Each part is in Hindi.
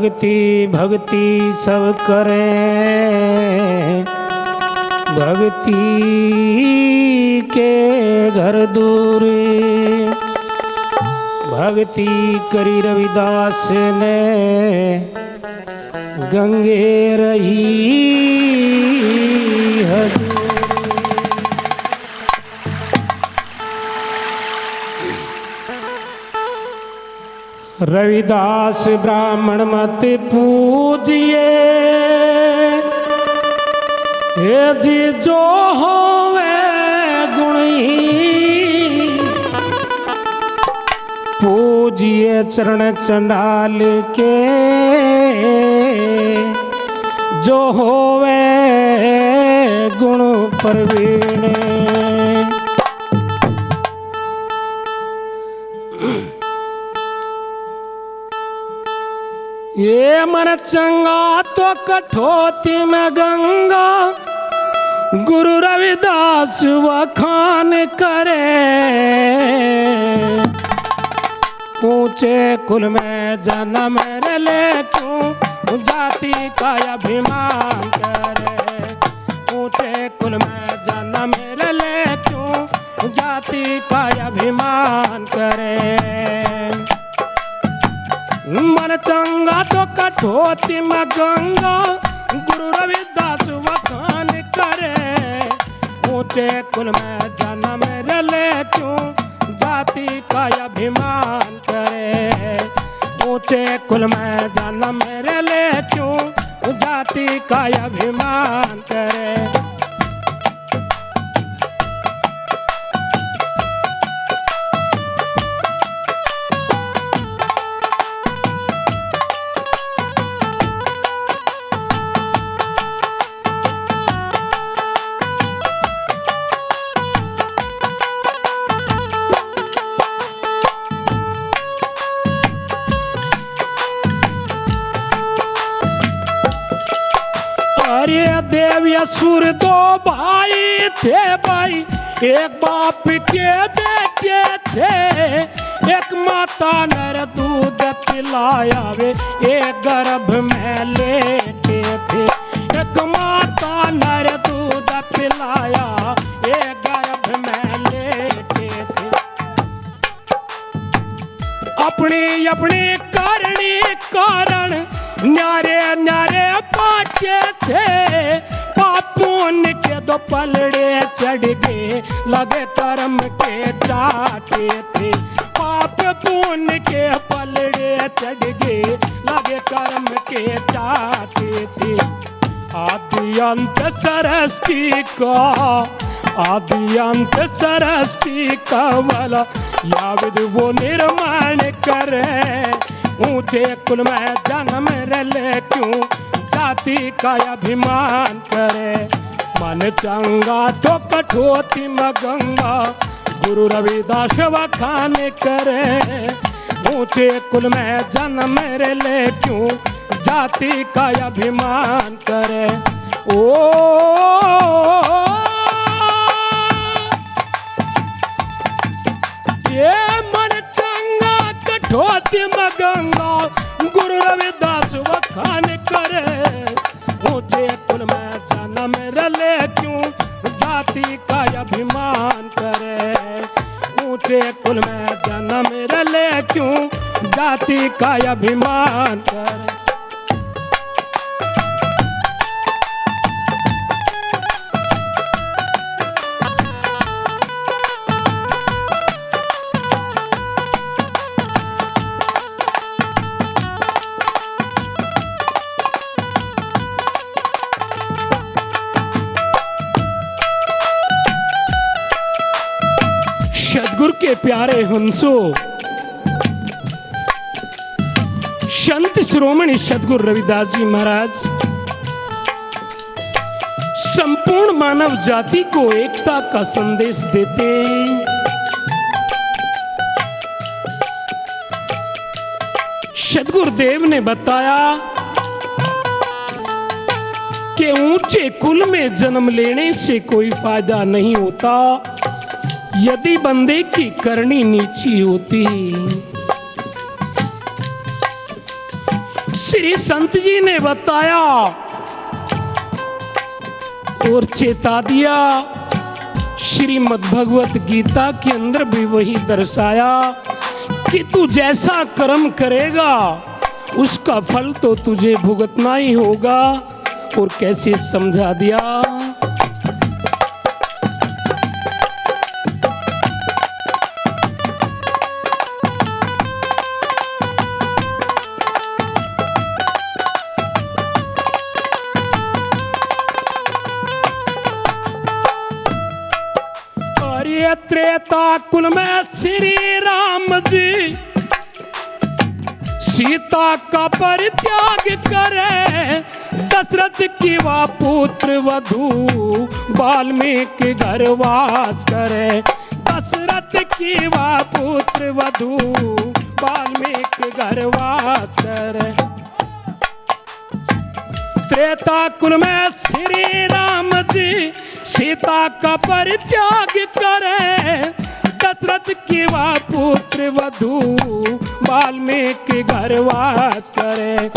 भक्ति भक्ति सब करें, भक्ति के घर दूर। भक्ति करी रविदास ने गंगे रही हजूर। रविदास ब्राह्मण मत पूजिए, हे जी जो होवे गुणी। पूजिए चरण चंडाल के, जो होवे गुण प्रवीण। ये मन चंगा तो कठोती में गंगा, गुरु रविदास वखान करे। ऊंचे कुल में जन्म ले क्यों जाति का अभिमान करे। ऊंचे कुल में जन्म ले क्यों जाति का अभिमान करे। मन चंगा तो कठोती में गंगा, गुरु रविदास वखान करे। ऊंचे कुल में जन्म ले क्यों जाति का अभिमान करे। ऊंचे कुल में जन्म ले क्यों जाति का अभिमान करे। अरे देव असुर दो भाई थे भाई, एक बाप के बेटे थे। एक माता नर दूध पिलाया वे, एक गर्भ में लेते थे। एक माता नर दूध पिलाया, एक गर्भ में लेते थे। अपनी अपनी करनी कारण न्यारे न्यारे पाटे थे। पापों के दो पलड़े चढ़ गए, लगे कर्म के चाटे थे। पाप पुण्य के पलड़े चढ़ गए, लगे कर्म के चाटे थे। आदि अंत सरस्वती का, आदि अंत सरस्वती का वाला याविद वो निर्माण करे। ऊंचे कुल में जन्म ले क्यों जाति का अभिमान करे। मन चंगा तो कठोती में गंगा, गुरु रविदास वखान करे। ऊंचे कुल में जन्म ले क्यों जाति का अभिमान करे। ओ ये मन चंगा कठोती में गंगा, गुरु रविदास वखान करे। ऊंचे कुल में जन्म ले क्यों जाति का अभिमान करे। ऊंचे कुल में जन्म ले क्यों जाति का अभिमान करे। सद्गुरु के प्यारे हंसो, संत शिरोमणि सद्गुरु रविदास जी महाराज संपूर्ण मानव जाति को एकता का संदेश देते हैं। सद्गुरुदेव ने बताया कि ऊंचे कुल में जन्म लेने से कोई फायदा नहीं होता यदि बंदे की करनी नीची होती। श्री संत जी ने बताया और चेता दिया। श्रीमद् भगवत गीता के अंदर भी वही दर्शाया कि तू जैसा कर्म करेगा उसका फल तो तुझे भुगतना ही होगा। और कैसे समझा दिया। अरे त्रेता कुल में श्री राम जी सीता का परित्याग करे, दशरथ की वा पुत्र वधू वाल्मीकि घर वास करे। दशरथ की वा पुत्र वधू वाल्मीकि घर वास करे। त्रेता कुल में श्री राम जी सीता का परित्याग करे, दशरथ की वा पुत्र वधू वाल्मीकि घर वास करे।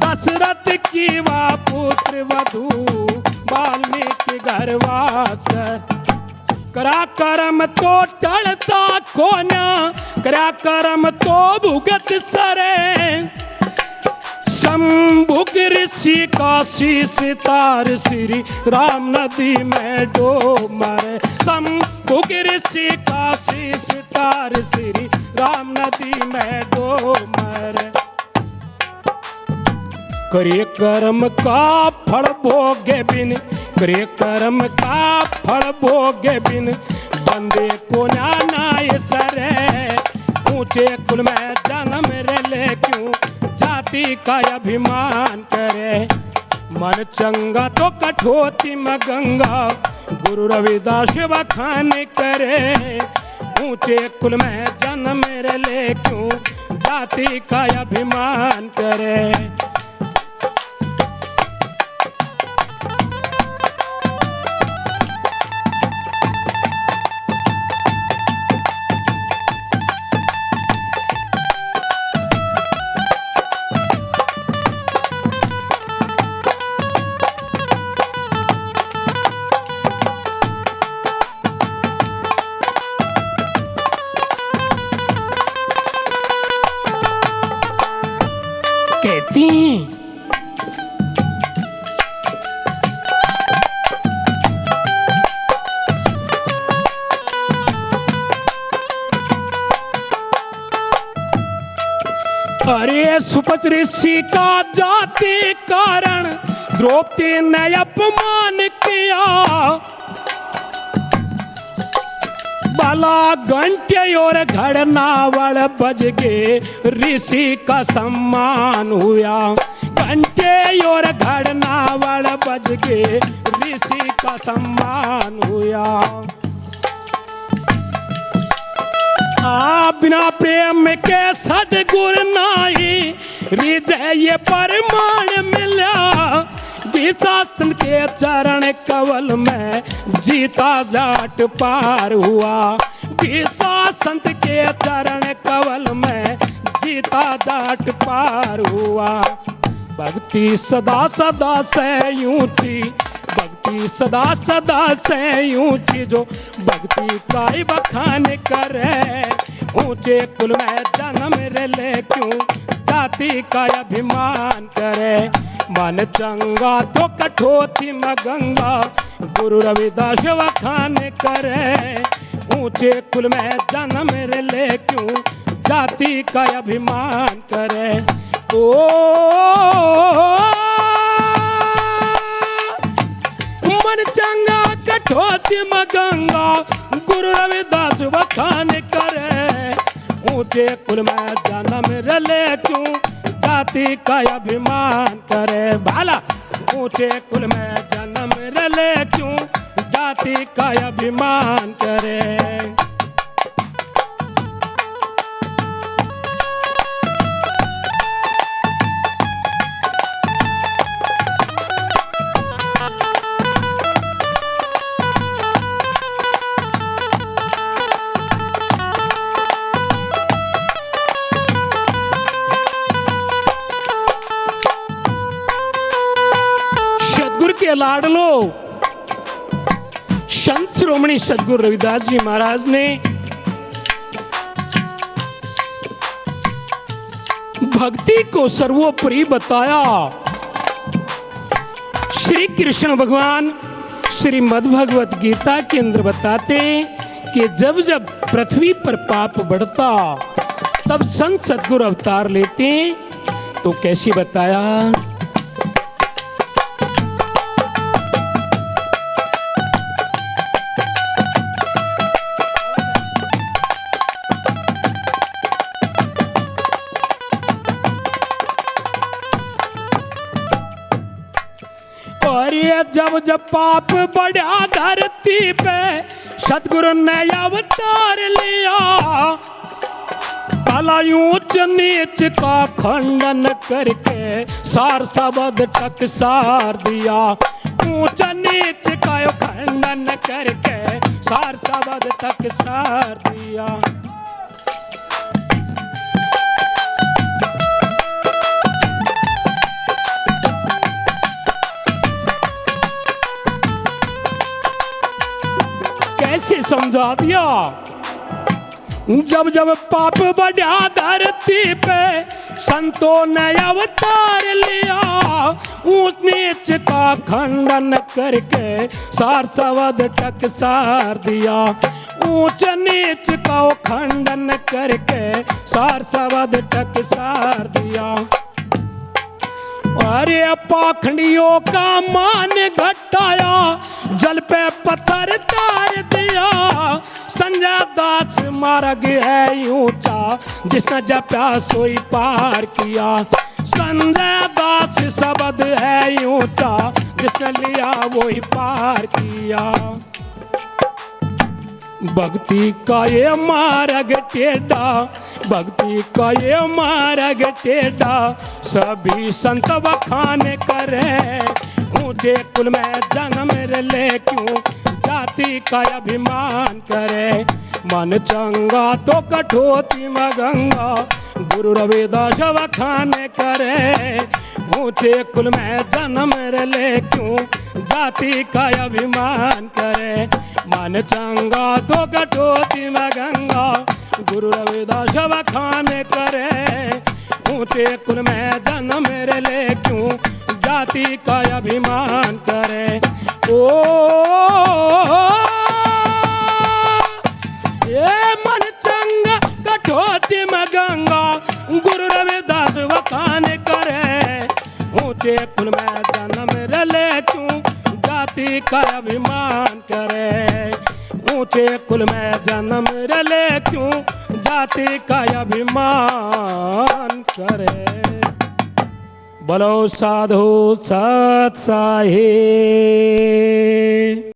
दशरथ की वा पुत्र वधू वाल्मीकि घर वास करे। करा कर्म तो टलता कोन्या, करा कर्म तो भुगत सरे। शंभुक ऋषि का शीश तार श्री राम नदी में डूब मरे। शंभुक ऋषि का शीश तार श्री राम नदी में डूब मरे। करे कर्म का फल भोगे बिन, करे कर्म का फल भोगे बिन, बंदे को नाय सरे। ऊंचे कुल में जन्म ले क्यों, जाति का अभिमान करे। मन चंगा तो कठोती में गंगा, गुरु रविदास बखान करे। ऊंचे कुल में जन्म ले क्यों, जाति का अभिमान करे। कहती अरे सुपच ऋषि का जाति कारण द्रौपदी ने अपमान किया। बाला घंटे और घड़नावड़ बज गए, ऋषि का सम्मान हुआ। घंटे और घड़नावड़ बज गए, ऋषि का सम्मान हुआ। बिना प्रेम के सदगुरु नाही, हृदय ये परमाण मिला। शासन के चरण कवल में जीता जाट पार हुआ। शासन के चरण कवल में जीता जाट पार हुआ। भक्ति सदा सदा से यूं थी, भक्ति सदा सदा से यूं थी, जो भक्ति का ही बखान करे। ऊंचे कुल में जन्म ले क्यों, जाति का अभिमान करे। मन चंगा तो कठोती में गंगा, गुरु रविदास बखान करे। ऊंचे कुल में जन्म ले क्यों, जाति का अभिमान करे। ओ मन चंगा कठोती में गंगा, गुरु रविदास बखान करे। ऊंचे कुल में जन्म ले क्यों, जाति का अभिमान करे। भाला ऊंचे कुल में जन्म ले क्यों, जाति का अभिमान करे। लाडलो संत श्रोमणी सदगुरु रविदास जी महाराज ने भक्ति को सर्वोपरि बताया। श्री कृष्ण भगवान श्रीमद् भगवत गीता के अंदर बताते कि जब जब पृथ्वी पर पाप बढ़ता तब संत सदगुरु अवतार लेते। तो कैसे बताया? और ये जब जब पाप बढ़ा धरती पे सतगुरु ने अवतार लिया। भला ऊंच नीच का खंडन करके सार सबद टकसार दिया। ऊंच नीच का खंडन करके सार सबद टकसार दिया। कैसे समझा दिया? जब जब पाप बढ़ा धरती पे संतों ने अवतार लिया। ऊंच नीच का खंडन करके सार सवद टकसार दिया। ऊंच नीच का खंडन करके सार सवद टकसार दिया। अरे पाखंडियों का मान घटाया, जल पे पत्थर तार दिया। संजय दास मार्ग है ऊंचा, जिसने जपा सोई पार किया। संजय दास शब्द है ऊंचा, जिसने लिया वही पार किया। भक्ति का ये मार्ग टेढ़ा, भक्ति का ये मार्ग टेढ़ा, सभी संत बखाने करे। ऊंचे कुल में जन्म ले क्यों जाति का अभिमान करे। मन चंगा तो कठोती में गंगा, गुरु रविदास बखाने करे। ऊंचे कुल में जन्म ले क्यों जाति का अभिमान करे। मन चंगा तो कठोती में गंगा, गुरु रविदास बखाने करे। ऊंचे कुल में जन्म ले क्यों जाति का अभिमान करे। ओ ये मन चंगा कठोती में गंगा, गुरु रविदास बखाने करे। ऊंचे कुल में जन्म ले क्यों जाति का अभिमान करे। ऊंचे कुल में जन्म ले क्यों जाति का अभिमान करे। बोलो साधु सत साहिब।